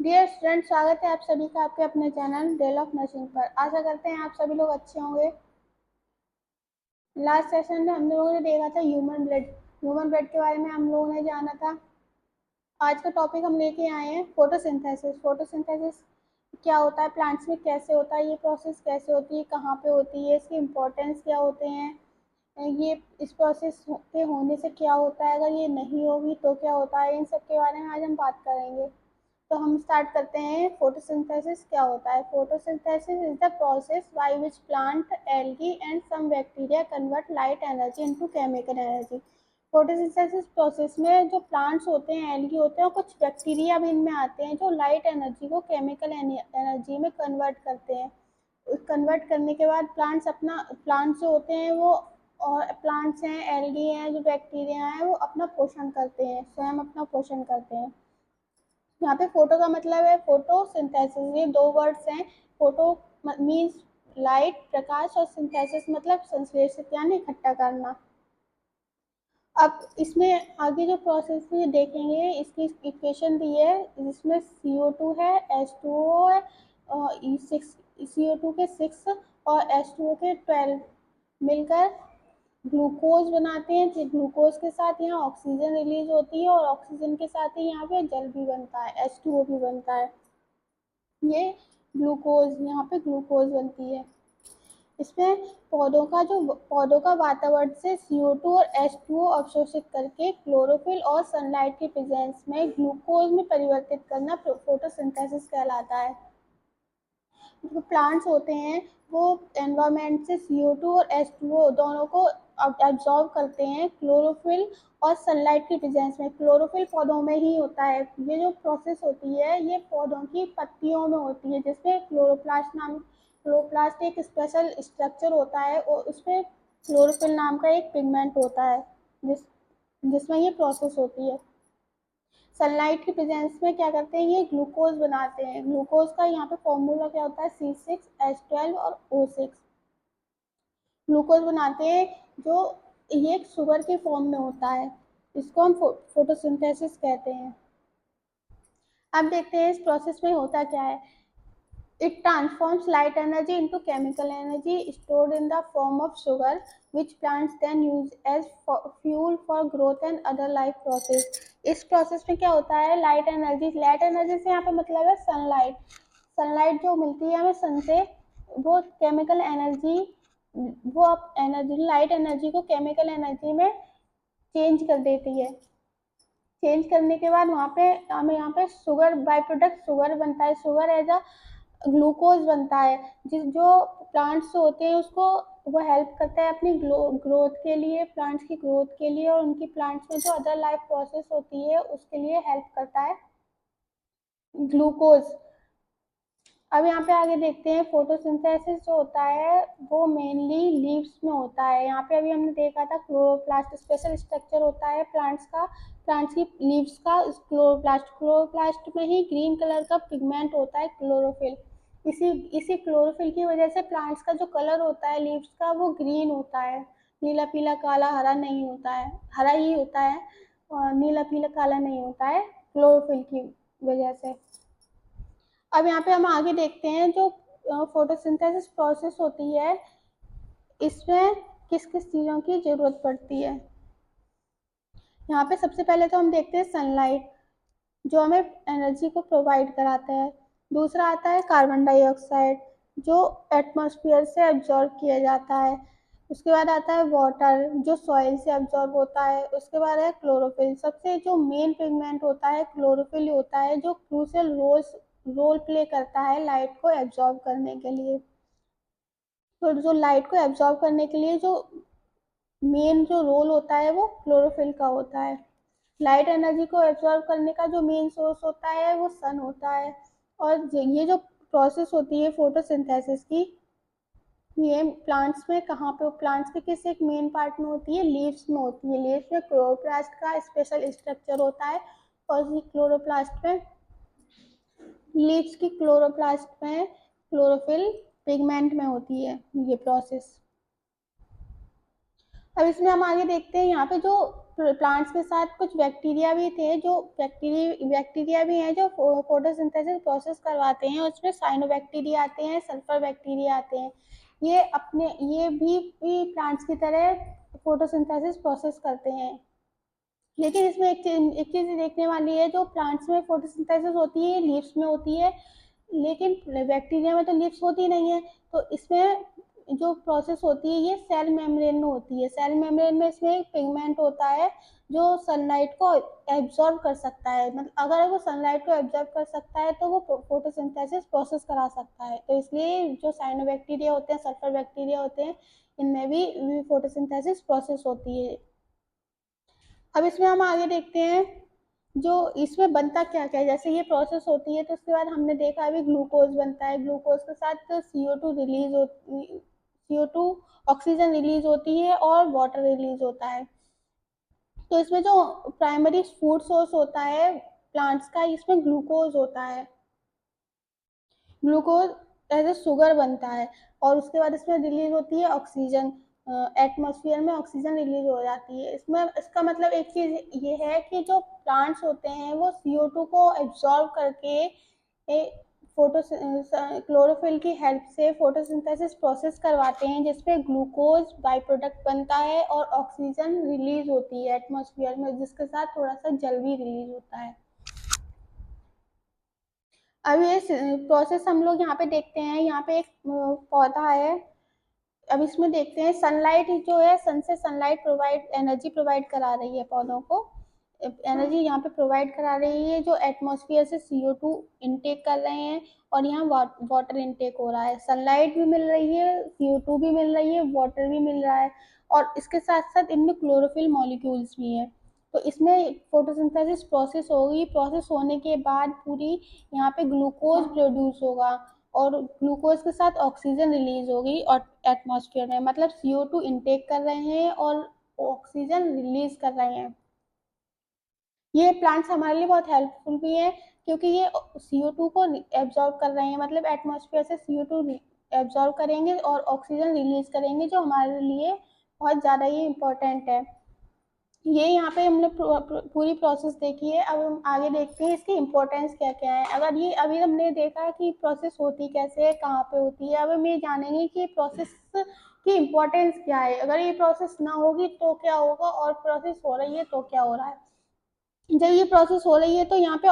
Dear student, स्वागत है आप सभी का आपके अपने चैनल डेल ऑफ नर्सिंग पर। आशा करते हैं आप सभी लोग अच्छे होंगे। लास्ट सेशन में हम लोगों ने देखा था ह्यूमन ब्लड के बारे में हम लोगों ने जाना था। आज का टॉपिक हम लेके आए हैं फोटोसिंथेसिस क्या होता है, प्लांट्स में कैसे होता है, ये प्रोसेस कैसे होती है, कहाँ पे होती है, इसके इम्पोर्टेंस क्या होते हैं, ये इस प्रोसेस के होने से क्या होता है, अगर ये नहीं होगी तो क्या होता है, इन सब के बारे में आज हम बात करेंगे। तो हम स्टार्ट करते हैं। फोटोसिंथेसिस क्या होता है? Photosynthesis is the process by which plant, algae and some bacteria convert light energy into chemical energy. Photosynthesis process में जो प्लांट्स होते हैं, एल्गी होते हैं, और कुछ बैक्टीरिया भी इनमें आते हैं जो लाइट एनर्जी को केमिकल एनर्जी में कन्वर्ट करते हैं। कन्वर्ट करने के बाद प्लांट्स जो होते हैं वो, और प्लांट्स हैं, एल्गी हैं, जो बैक्टीरिया हैं, वो अपना पोषण करते हैं, स्वयं अपना पोषण करते हैं। यहाँ पे फोटो का मतलब है फोटोसिंथेसिस, ये दो वर्ड्स हैं। फोटो मीन्स लाइट, प्रकाश, और सिंथेसिस मतलब संश्लेषित यानी इकट्ठा करना। अब इसमें आगे जो प्रोसेस है देखेंगे, इसकी इक्वेशन दी है जिसमें CO2 है, H2O है, और CO2 के 6 और H2O के 12 मिलकर ग्लूकोज बनाते हैं। ग्लूकोज के साथ यहाँ ऑक्सीजन रिलीज होती है, और ऑक्सीजन के साथ ही यहाँ पे जल भी बनता है, H2O भी बनता है। ये ग्लूकोज, यहाँ पे ग्लूकोज बनती है। इसमें पौधों का वातावरण से CO2 और H2O अवशोषित करके क्लोरोफिल और सनलाइट के प्रेजेंस में ग्लूकोज में परिवर्तित करना फोटोसिंथेसिस कहलाता है। जो प्लांट्स होते हैं वो एनवायरनमेंट से CO2 और H2O दोनों को एब्जॉर्ब करते हैं क्लोरोफिल और सनलाइट की प्रेजेंस में। क्लोरोफिल पौधों में ही होता है। ये जो प्रोसेस होती है ये पौधों की पत्तियों में होती है, जिसमें क्लोरोप्लास्ट एक स्पेशल स्ट्रक्चर होता है, और उसमें क्लोरोफिल नाम का एक पिगमेंट होता है जिसमें ये प्रोसेस होती है। सनलाइट की प्रेजेंस में क्या करते हैं, ये ग्लूकोज बनाते हैं। ग्लूकोज का यहाँ पे फॉर्मूला क्या होता है, C6H12 और O6। ग्लूकोज बनाते हैं जो ये एक शुगर के फॉर्म में होता है। इसको हम फोटोसिंथेसिस कहते हैं। अब देखते हैं इस प्रोसेस में होता क्या है। It transforms light energy into chemical energy stored in the form of sugar, which plants then use as fuel for growth and other life process. इस प्रोसेस में क्या होता है, लाइट एनर्जी से यहाँ पे मतलब है सनलाइट जो मिलती है हमें सन से, वो केमिकल एनर्जी, वो अब एनर्जी लाइट एनर्जी को केमिकल एनर्जी में चेंज कर देती है। चेंज करने के बाद वहाँ पे हमें यहाँ पे शुगर बाय प्रोडक्ट शुगर बनता है। शुगर एज अ ग्लूकोज बनता है, जिस जो प्लांट्स होते हैं उसको वो हेल्प करता है अपनी ग्रोथ के लिए, प्लांट्स की ग्रोथ के लिए, और उनकी प्लांट्स में जो अदर लाइफ प्रोसेस होती है उसके लिए हेल्प करता है ग्लूकोज। अब यहाँ पे आगे देखते हैं फोटोसिंथेसिस जो होता है वो मेनली लीव्स में होता है। यहाँ पे अभी हमने देखा था क्लोरोप्लास्ट स्पेशल स्ट्रक्चर होता है प्लांट्स की लीव्स का। क्लोरोप्लास्ट में ही ग्रीन कलर का पिगमेंट होता है क्लोरोफिल। इसी इसी क्लोरोफिल की वजह से प्लांट्स का जो कलर होता है लीव्स का वो ग्रीन होता है। नीला पीला काला हरा नहीं होता है, हरा ही होता है, और नीला पीला काला नहीं होता है क्लोरोफिल की वजह से। अब यहाँ पे हम आगे देखते हैं जो फोटोसिंथेसिस प्रोसेस होती है, इसमें किस किस चीज़ों की ज़रूरत पड़ती है। यहाँ पे सबसे पहले तो हम देखते हैं सनलाइट, जो हमें एनर्जी को प्रोवाइड कराता है। दूसरा आता है कार्बन डाइऑक्साइड, जो एटमॉस्फेयर से एब्जॉर्ब किया जाता है। उसके बाद आता है वाटर, जो सॉइल से एब्जॉर्ब होता है। उसके बाद है क्लोरोफिल। सबसे जो मेन पिगमेंट होता है क्लोरोफिल होता है, जो क्रूशियल रोल प्ले करता है लाइट को एब्जॉर्ब करने के लिए। तो जो लाइट को एब्जॉर्ब करने के लिए जो मेन जो रोल होता है वो क्लोरोफिल का होता है। लाइट एनर्जी को एब्जॉर्ब करने का जो मेन सोर्स होता है वो सन होता है। और ये जो प्रोसेस होती है फोटोसिंथेसिस की, ये प्लांट्स में कहाँ पे, प्लांट्स के किस एक मेन पार्ट में होती है, लीव्स में होती है। लीव्स में क्लोरोप्लास्ट का स्पेशल स्ट्रक्चर होता है, और इसी क्लोरोप्लास्ट में लीव्स की क्लोरोप्लास्ट में क्लोरोफिल पिगमेंट में होती है ये प्रोसेस। अब इसमें हम आगे देखते हैं यहाँ पे जो प्लांट्स के साथ कुछ बैक्टीरिया भी थे, जो बैक्टीरिया भी हैं जो फोटोसिंथेसिस प्रोसेस करवाते हैं। उसमें साइनोबैक्टीरिया आते हैं, सल्फर बैक्टीरिया आते हैं। ये भी प्लांट्स की तरह फोटोसिंथेसिस प्रोसेस करते हैं। लेकिन इसमें एक चीज देखने वाली है, जो प्लांट्स में फोटोसिंथेसिस होती है लीव्स में होती है, लेकिन बैक्टीरिया में तो लीव्स होती नहीं है। तो इसमें जो प्रोसेस होती है ये सेल मेम्ब्रेन में होती है। सेल मेम्ब्रेन में इसमें एक पिगमेंट होता है जो सनलाइट को एब्जॉर्ब कर सकता है। मतलब अगर वो सनलाइट को एब्जॉर्ब कर सकता है तो वो फोटोसिंथेसिस प्रोसेस करा सकता है। तो इसलिए जो साइनोबैक्टीरिया होते हैं, सल्फर बैक्टीरिया होते हैं, इनमें भी फोटोसिंथेसिस प्रोसेस होती है। अब इसमें हम आगे देखते हैं जो इसमें बनता क्या क्या है। जैसे ये प्रोसेस होती है तो उसके बाद हमने देखा अभी ग्लूकोज बनता है। ग्लूकोज के साथ CO2 ऑक्सीजन रिलीज होती है और वाटर रिलीज होता है। तो इसमें जो प्राइमरी फूड सोर्स होता है प्लांट्स का, इसमें ग्लूकोज होता है। ग्लूकोज एज ए शुगर बनता है और उसके बाद इसमें रिलीज होती है ऑक्सीजन। एटमॉस्फेयर में ऑक्सीजन रिलीज हो जाती है। इसमें इसका मतलब एक चीज ये है कि जो प्लांट्स होते हैं वो CO2 को एब्जॉर्ब करके फोटो क्लोरोफिल की हेल्प से फोटोसिंथेसिस प्रोसेस करवाते हैं, जिसपे ग्लूकोज बाई प्रोडक्ट बनता है और ऑक्सीजन रिलीज होती है एटमॉस्फेयर में, जिसके साथ थोड़ा सा जल भी रिलीज होता है। अब ये प्रोसेस हम लोग यहाँ पे देखते हैं। यहाँ पे एक पौधा है। अब इसमें देखते हैं सनलाइट जो है, सन से सनलाइट एनर्जी प्रोवाइड करा रही है पौधों को। एनर्जी यहाँ पे प्रोवाइड करा रही है जो एटमॉस्फेयर से CO2 इनटेक कर रहे हैं और यहाँ वाटर इनटेक हो रहा है। सनलाइट भी मिल रही है, CO2 भी मिल रही है, वाटर भी मिल रहा है और इसके साथ साथ इनमें क्लोरोफिल मॉलिक्यूल्स भी हैं। तो इसमें फोटोसिंथेसिस प्रोसेस होगी। प्रोसेस होने के बाद पूरी यहाँ पे ग्लूकोज प्रोड्यूस होगा और ग्लूकोज के साथ ऑक्सीजन रिलीज होगी और एटमॉस्फेयर में, मतलब CO2 इनटेक कर रहे हैं और ऑक्सीजन रिलीज कर रहे हैं। ये प्लांट्स हमारे लिए बहुत हेल्पफुल भी है क्योंकि ये CO2 को एब्जॉर्ब कर रहे हैं, मतलब एटमॉस्फेयर से CO2 एब्जॉर्ब करेंगे और ऑक्सीजन रिलीज करेंगे, जो हमारे लिए बहुत ज़्यादा ही इम्पोर्टेंट है। ये यहाँ पे हमने पूरी प्रोसेस देखी है। अब हम आगे देखते हैं इसकी इम्पोर्टेंस क्या क्या है। अगर ये अभी हमने देखा कि प्रोसेस होती कैसे है, कहाँ पे होती है, अब हम ये जानेंगे कि प्रोसेस की इम्पोर्टेंस क्या है। अगर ये प्रोसेस ना होगी तो क्या होगा और प्रोसेस हो रही है तो क्या हो रहा है। जब ये प्रोसेस हो रही है तो यहाँ पे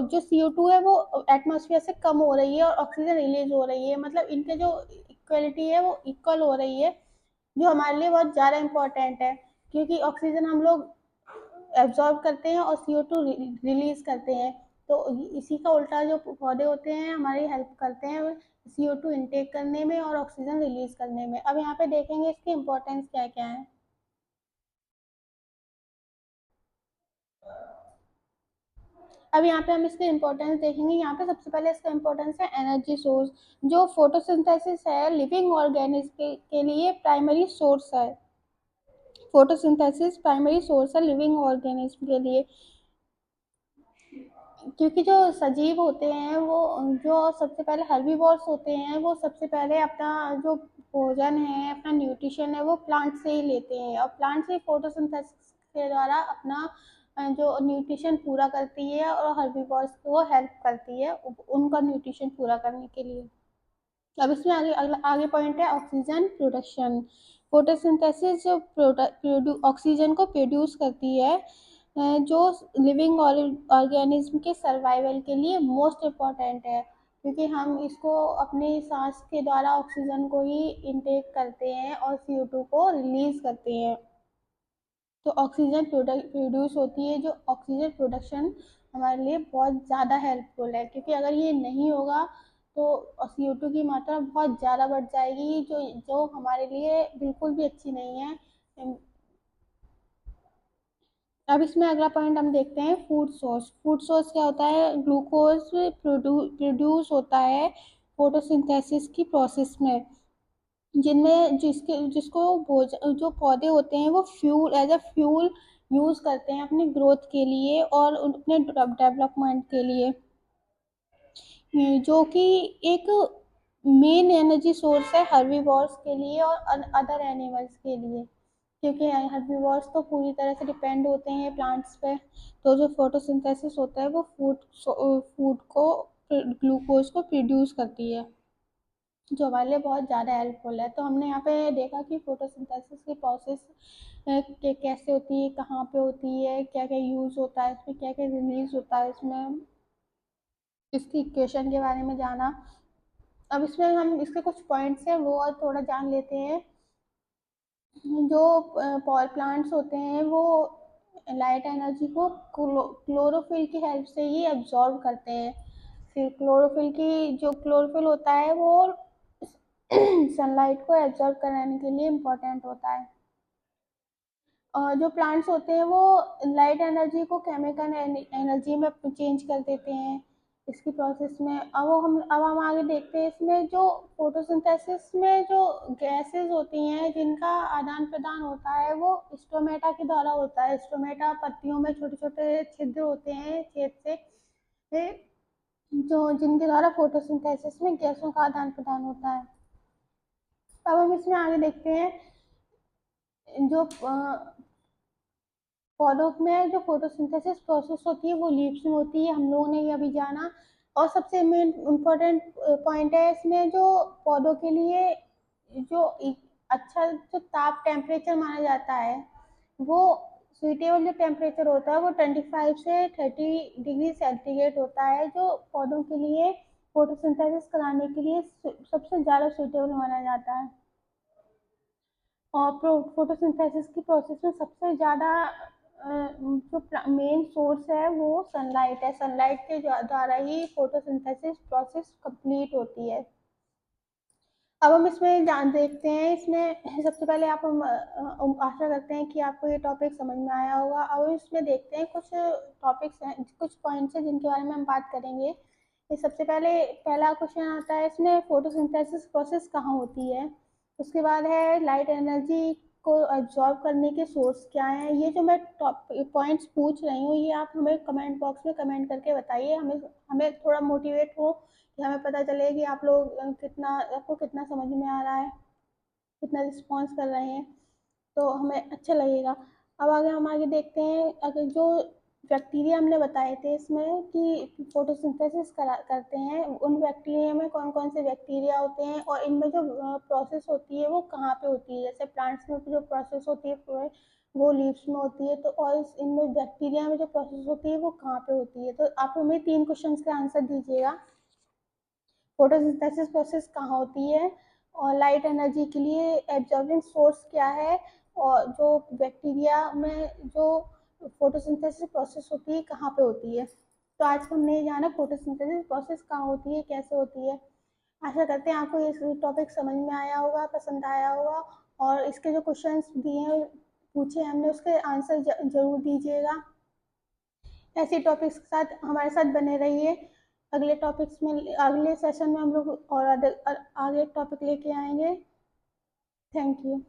जो CO2 है वो एटमॉस्फेयर से कम हो रही है और ऑक्सीजन रिलीज हो रही है, मतलब इनके जो इक्वलिटी है वो इक्वल हो रही है, जो हमारे लिए बहुत ज़्यादा इम्पोर्टेंट है क्योंकि ऑक्सीजन हम लोग एब्जॉर्ब करते हैं और CO2 रिलीज करते हैं। तो इसी का उल्टा जो पौधे होते हैं हमारी हेल्प करते हैं CO2 इनटेक करने में और ऑक्सीजन रिलीज करने में। अब यहाँ पे देखेंगे इसकी इम्पोर्टेंस क्या क्या है। अब यहाँ पे हम इसके इम्पोर्टेंस देखेंगे। यहाँ पे सबसे पहले इसका इम्पोर्टेंस है एनर्जी सोर्स। जो फोटोसिंथेसिस है लिविंग ऑर्गेनिज्म के लिए प्राइमरी सोर्स है। फोटोसिंथेसिस प्राइमरी सोर्स है लिविंग ऑर्गेनिज्म के लिए, क्योंकि जो सजीव होते हैं वो जो सबसे पहले हर्बीवोर्स होते हैं वो सबसे पहले अपना जो भोजन है, अपना न्यूट्रिशन है, वो प्लांट से ही लेते हैं और प्लांट से फोटोसिंथेसिस के द्वारा अपना जो न्यूट्रिशन पूरा करती है और हर्बीवोर्स को हेल्प करती है उनका न्यूट्रिशन पूरा करने के लिए। अब इसमें आगे पॉइंट है ऑक्सीजन प्रोडक्शन। फोटोसिंथेसिस जो ऑक्सीजन को प्रोड्यूस करती है, जो लिविंग ऑर्गेनिज्म के सर्वाइवल के लिए मोस्ट इम्पॉर्टेंट है, क्योंकि हम इसको अपने सांस के द्वारा ऑक्सीजन को ही इनटेक करते हैं और CO2 को रिलीज करते हैं। तो ऑक्सीजन प्रोड्यूस होती है, जो ऑक्सीजन प्रोडक्शन हमारे लिए बहुत ज़्यादा हेल्पफुल है, क्योंकि अगर ये नहीं होगा तो CO2 की मात्रा बहुत ज़्यादा बढ़ जाएगी, जो जो हमारे लिए बिल्कुल भी अच्छी नहीं है। अब इसमें अगला पॉइंट हम देखते हैं फूड सोर्स। फूड सोर्स क्या होता है? ग्लूकोज प्रोड्यूस होता है फोटोसिंथेसिस की प्रोसेस में, जिनमें जिसको जो पौधे होते हैं वो fuel as a fuel use करते हैं अपनी ग्रोथ के लिए और अपने डेवलपमेंट के लिए, जो कि एक मेन एनर्जी सोर्स है हर्बीवोर्स के लिए और अदर एनिमल्स के लिए। क्योंकि हर्बीवोर्स तो पूरी तरह से डिपेंड होते हैं प्लांट्स पे। तो जो फोटोसिंथेसिस होता है वो फूड को, ग्लूकोज को प्रोड्यूस करती है, जो हमारे लिए बहुत ज़्यादा हेल्पफुल है। तो हमने यहाँ पे देखा कि फोटोसिंथेसिस की प्रोसेस के कैसे होती है, कहाँ पे होती है, क्या क्या यूज़ होता है इसमें, क्या क्या रिलीज होता है इसमें, इसकी इक्वेशन के बारे में जाना। अब इसमें हम इसके कुछ पॉइंट्स हैं वो और थोड़ा जान लेते हैं। जो पावर प्लांट्स होते हैं वो लाइट एनर्जी को क्लोरोफिल की हेल्प से ही एब्जॉर्ब करते हैं। फिर क्लोरोफिल होता है वो सनलाइट को एब्जॉर्ब कराने के लिए इम्पोर्टेंट होता है। जो प्लांट्स होते हैं वो लाइट एनर्जी को केमिकल एनर्जी में चेंज कर देते हैं इसकी प्रोसेस में। अब हम आगे देखते हैं इसमें जो फोटोसिंथेसिस में जो गैसेस होती हैं जिनका आदान प्रदान होता है वो स्टोमेटा के द्वारा होता है। स्टोमेटा पत्तियों में छोटे छोटे छिद्र होते हैं, छेद से जो जिनके द्वारा फोटोसिंथेसिस में गैसों का आदान प्रदान होता है। अब हम इसमें आगे देखते हैं जो पौधों में जो फोटोसिंथेसिस प्रोसेस होती है वो लीव्स में होती है, हम लोगों ने ये अभी जाना। और सबसे मेन इम्पोर्टेंट पॉइंट है इसमें जो पौधों के लिए जो अच्छा जो ताप टेम्परेचर माना जाता है वो सुइटेबल जो टेम्परेचर होता है वो 25 से 30 डिग्री सेंटीग्रेड होता है, जो पौधों के लिए फोटोसिंथेसिस कराने के लिए सबसे ज़्यादा सुइटेबल माना जाता है। और फोटोसिंथेसिस की प्रोसेस में सबसे ज़्यादा जो मेन सोर्स है वो सनलाइट है। सनलाइट के द्वारा ही फोटोसिंथेसिस प्रोसेस कंप्लीट होती है। अब हम इसमें जान देखते हैं इसमें सबसे पहले आप हम आशा करते हैं कि आपको ये टॉपिक समझ में आया होगा। अब इसमें देखते हैं कुछ टॉपिक्स हैं, कुछ पॉइंट्स हैं जिनके बारे में हम बात करेंगे। ये सबसे पहले पहला क्वेश्चन आता है इसमें फोटोसिंथेसिस प्रोसेस कहाँ होती है। उसके बाद है लाइट एनर्जी को एब्जॉर्ब करने के सोर्स क्या हैं। ये जो मैं टॉप पॉइंट्स पूछ रही हूँ ये आप हमें कमेंट बॉक्स में कमेंट करके बताइए, हमें हमें थोड़ा मोटिवेट हो कि हमें पता चले कि आप लोग कितना आपको कितना समझ में आ रहा है, कितना रिस्पॉन्स कर रहे हैं, तो हमें अच्छा लगेगा। अब आगे हम आगे देखते हैं अगर जो बैक्टीरिया हमने बताए थे इसमें कि फोटोसिंथेसिस करते हैं, उन बैक्टीरिया में कौन कौन से बैक्टीरिया होते हैं और इनमें जो प्रोसेस होती है वो कहाँ पे होती है। जैसे प्लांट्स में जो प्रोसेस होती है वो लीव्स में होती है, तो और इनमें बैक्टीरिया में जो प्रोसेस होती है वो कहाँ पे होती है। तो आप हमें 3 क्वेश्चन के आंसर दीजिएगा। फोटोसिंथेसिस प्रोसेस कहाँ होती है और लाइट एनर्जी के लिए एब्जॉर्बिंग सोर्स क्या है और जो बैक्टीरिया में जो फोटोसिंथेसिस प्रोसेस होती है कहाँ पे होती है। तो आज हमने ये जाना फोटोसिंथेसिस प्रोसेस कहाँ होती है, कैसे होती है। आशा करते हैं आपको ये टॉपिक समझ में आया होगा, पसंद आया होगा। और इसके जो क्वेश्चंस दिए हैं पूछे हमने उसके आंसर जरूर दीजिएगा। ऐसे टॉपिक्स के साथ हमारे साथ बने रहिए। अगले टॉपिक्स में अगले सेशन में हम लोग और आगे टॉपिक लेके आएंगे। Thank you.